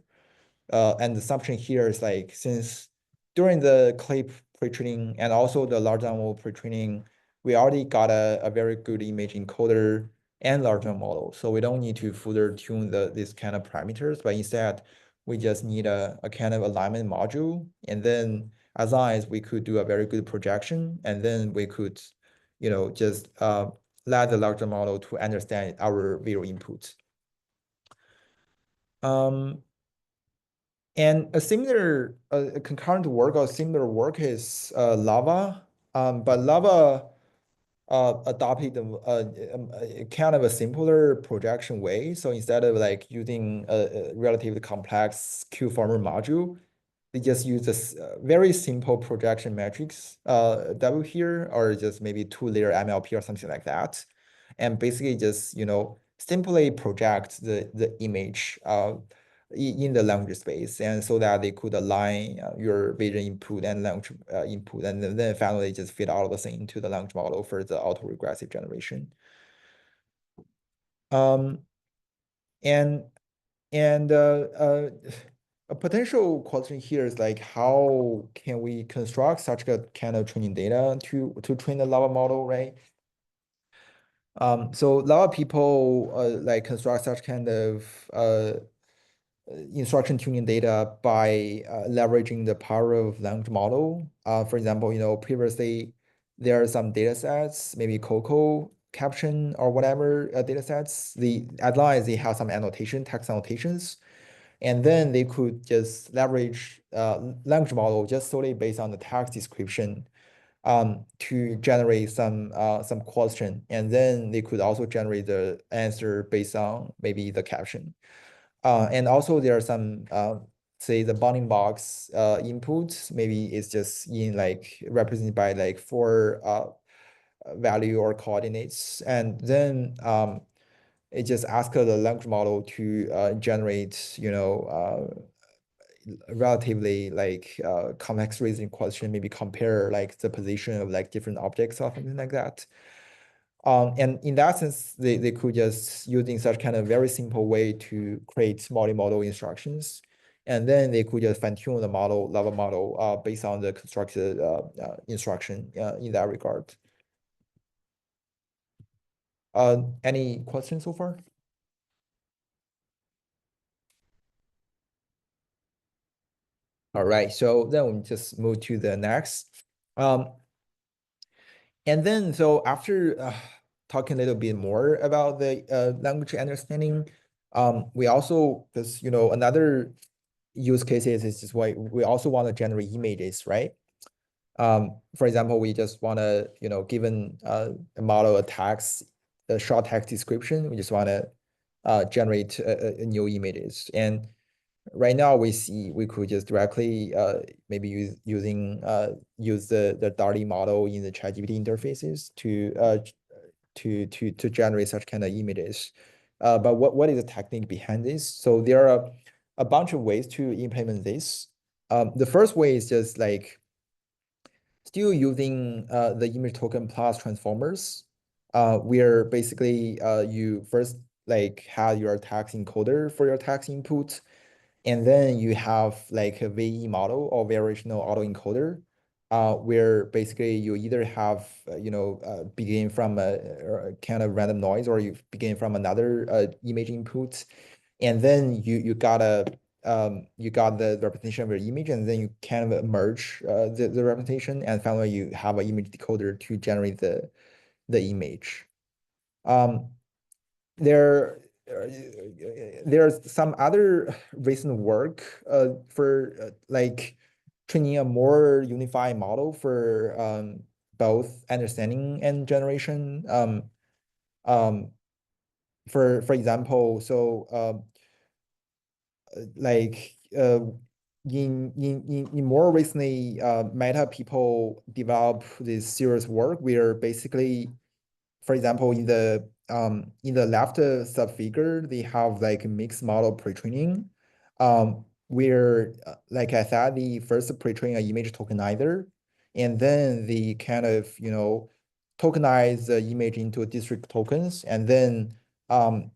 And the assumption here is like, since during the clip pre-training and also the large language model pre-training, we already got a very good image encoder and large language model. So we don't need to further tune this kind of parameters, but instead we just need a kind of alignment module. And then as long as we could do a very good projection, and then we could, just let the larger model to understand our visual input. And a similar concurrent work or similar work is Lava, but Lava adopted kind of a simpler projection way. So instead of like using a relatively complex Q-former module, they just use this very simple projection matrix W here, or just maybe two-layer MLP or something like that, and basically just simply project the image in the language space, and so that they could align your vision input and language input, and then finally just fit all of the thing into the language model for the autoregressive generation. And a potential question here is like, how can we construct such a kind of training data to train the Lava model, right? So a lot of people like construct such kind of instruction tuning data by leveraging the power of language model. For example, previously there are some data sets, maybe Coco caption or whatever data sets. As long as they have some text annotations, and then they could just leverage language model just solely based on the text description to generate some question, and then they could also generate the answer based on maybe the caption. And also there are some say the bounding box inputs, maybe it's just in like represented by like 4 value or coordinates, and then it just asks the language model to generate relatively like complex reasoning question, maybe compare like the position of like different objects or something like that. And in that sense, they could just using such kind of very simple way to create multimodal instructions. And then they could just fine tune the Lava model based on the constructed instruction in that regard. Any questions so far? All right, so then we just move to the next. And then, so after talking a little bit more about the language understanding, we also, because another use cases is just why we also want to generate images, right? For example, we just want to, given a model a short text description, we just want to generate a new images. And right now we could just directly maybe use the DALL-E model in the ChatGPT interfaces to generate such kind of images. But what is the technique behind this? So there are a bunch of ways to implement this. The first way is just like still using the image token plus transformers, where basically you first like have your text encoder for your text input. And then you have like a VE model or variational autoencoder, where basically you either have, begin from a kind of random noise, or you begin from another image input. And then you got the representation of your image, and then you kind of merge the representation, and finally you have an image decoder to generate the image. There's some other recent work for like training a more unified model for both understanding and generation. For example, so like in more recently, Meta people develop this serious work where basically, for example, in the left subfigure, they have like mixed model pre-training, where like I said, the first pre-train an image tokenizer, and then they kind of tokenize the image into district tokens, and then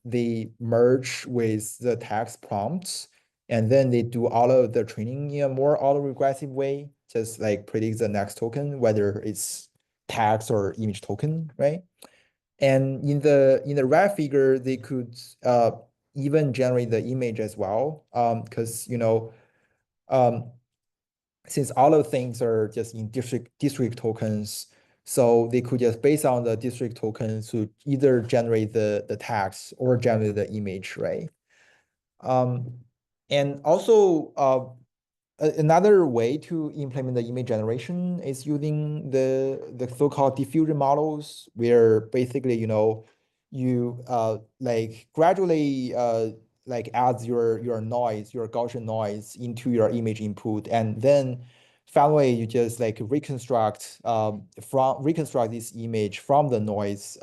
they merge with the text prompts, and then they do all of the training in a more autoregressive way, just like predict the next token, whether it's text or image token, right? And in the right figure, they could even generate the image as well, because since all of things are just in district tokens, So they could just based on the district token to either generate the text or generate the image, right? And also another way to implement the image generation is using the so-called diffusion models, where basically, you like gradually like adds your noise, your Gaussian noise into your image input, and then finally you just like reconstruct this image from the noise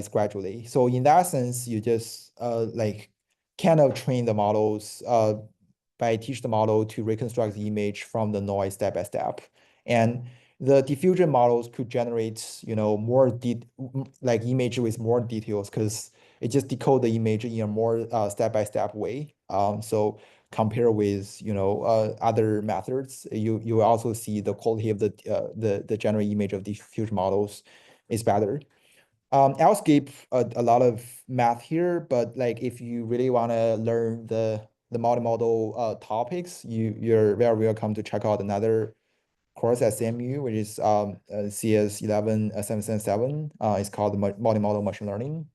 gradually. So in that sense, you just like kind of train the models by teach the model to reconstruct the image from the noise step by step. And the diffusion models could generate, more like image with more details, because it just decode the image in a more step-by-step way. So compare with, other methods, you also see the quality of the general image of diffusion models is better. I'll skip a lot of math here, but like if you really want to learn the multimodal topics, you're very welcome to check out another course at CMU, which is CS 11 777. It's called Multimodal Machine Learning.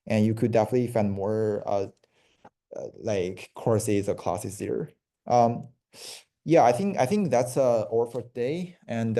And you could definitely find more like courses or classes there. Yeah, I think that's all for today. And